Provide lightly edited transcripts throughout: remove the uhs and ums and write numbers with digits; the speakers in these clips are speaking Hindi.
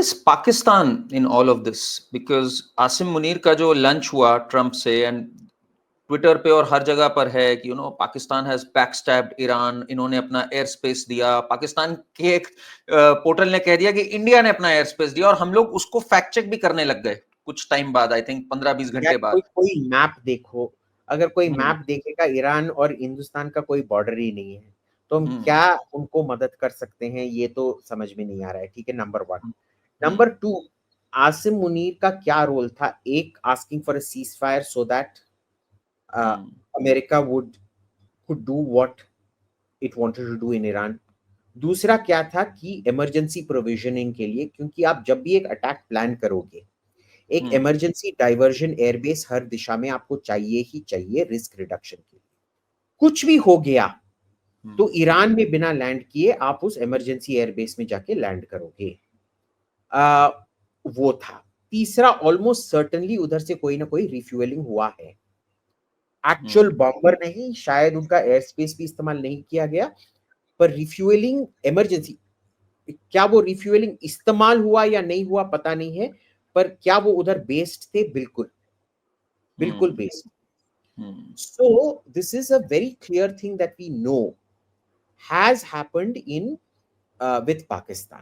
is Pakistan in all of this? Because Asim Munir का जो लंच हुआ ट्रम्प से, एंड ट्विटर पे और हर जगह पर है कि पाकिस्तान हैज बैकस्टैब्ड ईरान, इन्होंने अपना एयर स्पेस दिया। पाकिस्तान के एक पोर्टल ने कह दिया कि इंडिया ने अपना एयर स्पेस दिया, और हम लोग उसको फैक्ट चेक भी करने लग गए कुछ टाइम बाद, आई थिंक 15-20 घंटे बाद। कोई मैप देखो, अगर कोई मैप देखेगा, ईरान और हिंदुस्तान का कोई बॉर्डर ही नहीं है, तो हम क्या उनको मदद कर सकते हैं, ये तो समझ में नहीं आ रहा है। ठीक है, नंबर 1। नंबर 2, आसिम मुनीर का क्या रोल था? एक, asking for a cease fire so that America could do what it wanted to do in Iran। दूसरा क्या था कि इमरजेंसी प्रोविजनिंग के लिए, क्योंकि आप जब भी एक अटैक प्लान करोगे, एक इमरजेंसी डाइवर्जन एयरबेस हर दिशा में आपको चाहिए ही चाहिए, रिस्क रिडक्शन के लिए। कुछ भी हो गया तो ईरान में बिना लैंड किए आप उस इमरजेंसी एयरबेस में जाके लैंड करोगे। वो था। तीसरा, ऑलमोस्ट सर्टेनली उधर से कोई ना कोई रिफ्यूएलिंग हुआ है। एक्चुअल बॉम्बर नहीं, शायद उनका एयर स्पेस भी इस्तेमाल नहीं किया गया, पर रिफ्यूएलिंग इमरजेंसी, क्या वो रिफ्यूएलिंग इस्तेमाल हुआ या नहीं हुआ पता नहीं है, पर क्या वो उधर बेस्ड थे? बिल्कुल बिल्कुल based. So this is a very clear thing that we know has happened in with Pakistan.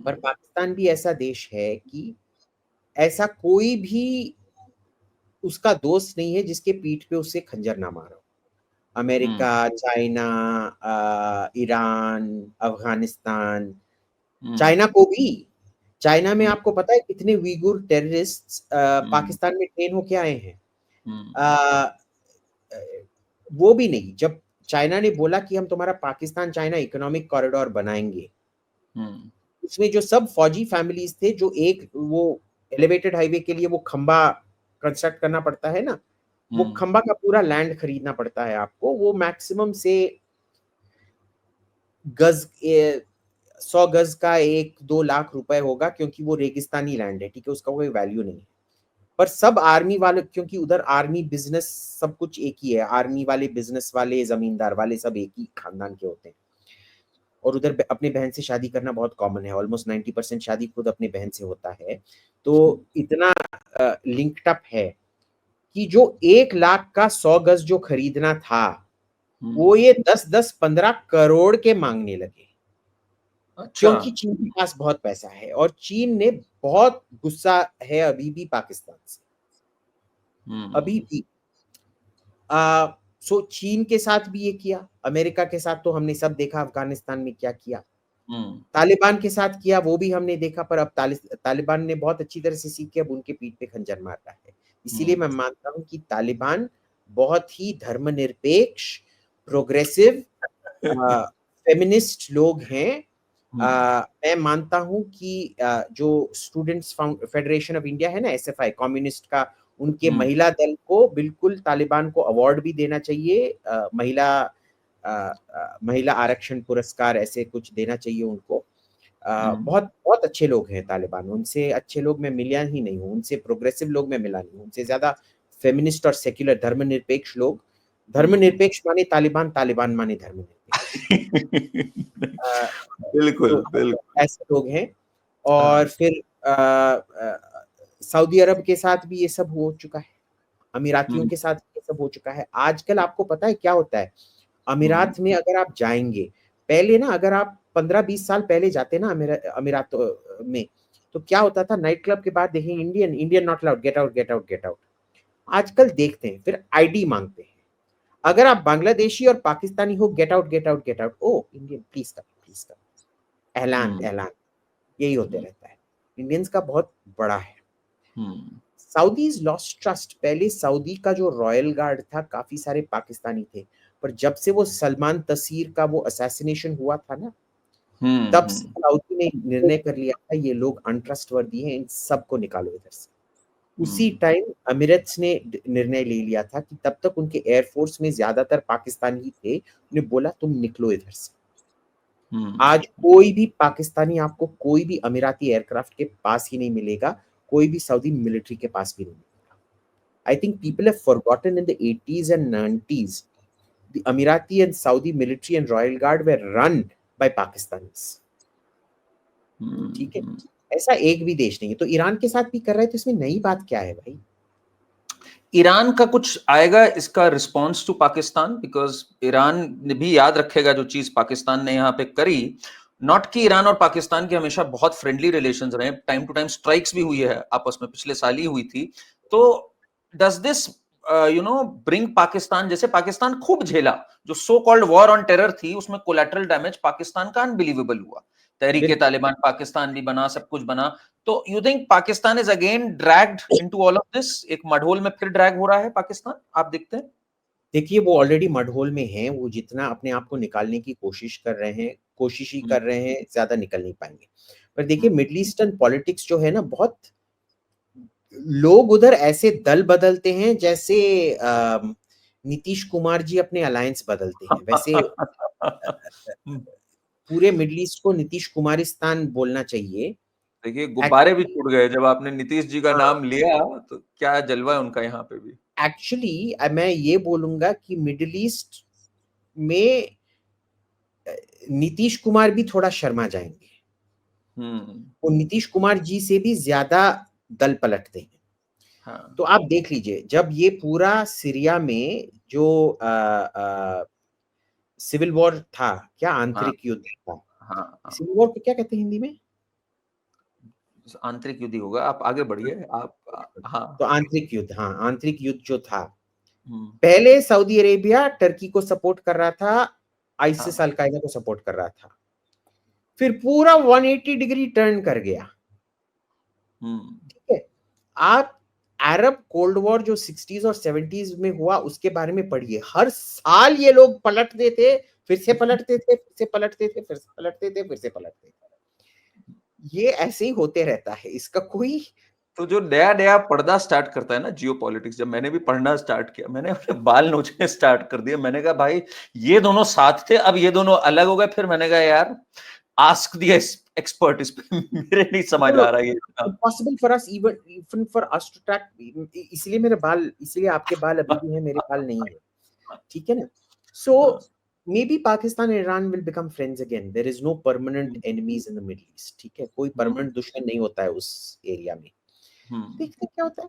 पर पाकिस्तान भी ऐसा देश है कि ऐसा कोई भी उसका दोस्त नहीं है जिसके पीठ पे उससे खंजर ना मारो। America, China, Iran, Afghanistan, China को भी, चाइना में आपको पता है कितने उइगुर टेररिस्ट पाकिस्तान में ट्रेन होके आए हैं? वो भी नहीं। जब चाइना ने बोला कि हम तुम्हारा पाकिस्तान चाइना इकोनॉमिक कॉरिडोर बनाएंगे, उसमें जो सब फौजी फैमिलीज थे, जो एक वो एलिवेटेड हाईवे के लिए वो खंबा कंस्ट्रक्ट करना पड़ता है ना, वो खंबा का पूरा लैंड खरीदना पड़ता है आपको। वो मैक्सिमम से गज 100 गज का 1-2 लाख रुपए होगा, क्योंकि वो रेगिस्तानी लैंड है। ठीक है, उसका कोई वैल्यू नहीं है। पर सब आर्मी वाले, क्योंकि उधर आर्मी बिजनेस सब कुछ एक ही है, आर्मी वाले, बिजनेस वाले, जमींदार वाले सब एक ही खानदान के होते हैं। और उधर अपने बहन से शादी करना बहुत कॉमन है। ऑलमोस्ट 90% शादी खुद अपने बहन से होता है। तो इतना लिंक्ड अप है कि जो 1 लाख का 100 गज जो खरीदना था, वो ये 10-10, 15 करोड़ के मांगने लगे। अच्छा। क्योंकि चीन के पास बहुत पैसा है, और चीन ने बहुत गुस्सा है अभी भी पाकिस्तान से, अभी भी। सो चीन के साथ भी ये किया, अमेरिका के साथ तो हमने सब देखा अफगानिस्तान में क्या किया, तालिबान के साथ किया, वो भी हमने देखा। पर अब तालिबान ने बहुत अच्छी तरह से सीख के अब उनके पीठ पे खंजर मार रहा है। इसीलिए मैं मानता हूं कि तालिबान बहुत ही धर्मनिरपेक्ष, प्रोग्रेसिव, फेमिनिस्ट लोग हैं। मैं मानता हूं कि जो स्टूडेंट्स फेडरेशन ऑफ इंडिया है ना, SFI कम्युनिस्ट का, उनके महिला दल को बिल्कुल तालिबान को अवार्ड भी देना चाहिए। महिला आरक्षण पुरस्कार ऐसे कुछ देना चाहिए उनको। बहुत बहुत अच्छे लोग हैं तालिबान। उनसे अच्छे लोग मैं मिला ही नहीं हूँ, उनसे प्रोग्रेसिव लोग मैं मिला नहीं हूँ। उनसे ज्यादा फेमिनिस्ट और सेक्युलर धर्मनिरपेक्ष लोग, धर्मनिरपेक्ष माने तालिबान, तालिबान माने धर्मनिरपेक्ष। बिल्कुल बिल्कुल ऐसे लोग हैं। और फिर सऊदी अरब के साथ भी ये सब हो चुका है, अमीरातियों के साथ ये सब हो चुका है। आजकल आपको पता है क्या होता है अमीरात में? अगर आप जाएंगे, पहले ना, अगर आप 15-20 साल पहले जाते ना अमीरात में, तो क्या होता था? नाइट क्लब के बाद देखेंगे Indian not allowed, gate out get out get out. आजकल देखते हैं, फिर ID मांगते हैं। अगर आप बांग्लादेशी और पाकिस्तानी हो, get out get out get out. Oh Indian, please come please come, ऐलान ऐलान, यही होते रहता है। इंडियंस का बहुत बड़ा है। Saudis lost trust. पहले सऊदी का जो रॉयल गार्ड था, काफी सारे पाकिस्तानी थे, पर जब से वो सलमान तसीर का वो असैसिनेशन हुआ था ना, तब से सऊदी ने निर्णय कर लिया था ये लोग अनट्रस्टवर्दी हैं, इन सबको निकालो इधर से। उसी टाइम एमिरेट्स ने निर्णय ले लिया था कि तब तक उनके एयरफोर्स में ज्यादातर पाकिस्तानी थे, उन्हें बोला तुम निकलो इधर से। आज कोई भी पाकिस्तानी आपको कोई भी अमीराती एयरक्राफ्ट के पास ही नहीं मिलेगा, कोई भी सऊदी मिलिट्री के पास भी नहीं मिलेगा। I think people have forgotten in the 80s and 90s the Emirati and Saudi military and royal guard were run by Pakistanis। ठीक है, ऐसा एक भी देश नहीं है। तो ईरान के साथ भी कर रहे हैं, तो इसमें नई बात क्या है भाई? ईरान का कुछ आएगा इसका response to Pakistan, because Iran ने भी याद रखेगा जो चीज पाकिस्तान ने यहाँ पे करी। नॉट कि ईरान और पाकिस्तान के हमेशा बहुत फ्रेंडली रिलेशंस रहे, टाइम टू टाइम स्ट्राइक्स भी हुई है आपस में, पिछले साल ही हुई थी। तो डज दिस ब्रिंग पाकिस्तान, जैसे पाकिस्तान खूब झेला, जो so called war on terror थी उसमें कोलैटरल डैमेज पाकिस्तान का अनबिलीवेबल हुआ, तहरीके बिल्कुल। तालिबान पाकिस्तान भी बना, सब कुछ बना। तो you think Pakistan is again dragged into all of this, एक मडहोल में फिर ड्रैग हो रहा है पाकिस्तान, आप देखते हैं? देखिए, वो ऑलरेडी मडहोल में हैं, वो जितना अपने आप को निकालने की कोशिश कर रहे हैं, कोशिश ही हम्म, कर रहे हैं, ज़्यादा निकल नहीं पाएँगे। पर देखिए, हम्म, मिडल ईस्टर्न पॉलिटिक्स जो है ना, बहुत लोग उधर ऐसे दल बदलते हैं जैसे नीतीश कुमार जी अपने अलायंस बदलते हैं, वैसे पूरे मिडल ईस्ट को नीतीश कुमारिस्तान बोलना चाहिए। देखिए गुब्बारे भी एक्चुअली छूट गए जब आपने नीतीश जी का हाँ, नाम लिया, तो क्या जलवा है उनका यहाँ पे भी। एक्चुअली मैं ये बोलूँगा कि मिडल ईस्ट में नीतीश कुमार भी थोड़ा शर्मा जाएँगे। हम्म। वो नीतीश कुमार जी से भी ज़्यादा दल पलटते हैं। हाँ, तो आप देख लीजिए, जब ये पूरा सीरिया में जो सिविल वॉर था, क्या हाँ, आंतरिक युद्ध था। हाँ, हाँ, सिविल वॉर को क्या कहते हैं हिंदी में? आंतरिक युद्ध ही होगा, आप आगे बढ़िए आप। तो हाँ। आंतरिक युद्ध, हाँ, आंतरिक युद्ध जो था, हम्म। पहले सऊदी अरेबिया टर्की को सपोर्ट कर रहा था, आइसिस हाँ। अल-कायदा को सपोर्ट कर रहा था। फिर पूरा 180 डिग्री टर्न कर गया। हम्म। ठीक है? आप अरब कोल्ड वॉर जो 60s और 70s में हुआ उसके बारे में पढ़िए। हर साल ये लोग पलटते थे, फिर से पलटते थे, फिर से पलटते थे, फिर से पलटते थे, फिर से पलटते थे। ये ऐसे ही होते रहता है, इसका कोई तो जो नया नया पढ़ना स्टार्ट करता है ना जियो पॉलिटिक्स, जब मैंने भी पढ़ना स्टार्ट किया, मैंने अपने बाल नोचने स्टार्ट कर दिए। मैंने कहा भाई ये दोनों साथ थे, अब ये दोनों अलग हो गए। फिर मैंने कहा यार आस्क द एक्सपर्ट, इस पे मेरे नहीं नो, समझ नो, आ रहा है ये इतना। Impossible for us, even for us to track. इसलिए मेरे बाल, इसलिए आपके बाल अभी भी हैं, मेरे बाल नहीं है। ठीक है ना? सो हाँ, maybe Pakistan and Iran will become friends again. There is no permanent hmm, enemies in the Middle East. ठीक है? कोई हम्म, परमानेंट दुश्मन नहीं होता है उस एरिया में। हम्म, देखते हैं क्या होता है।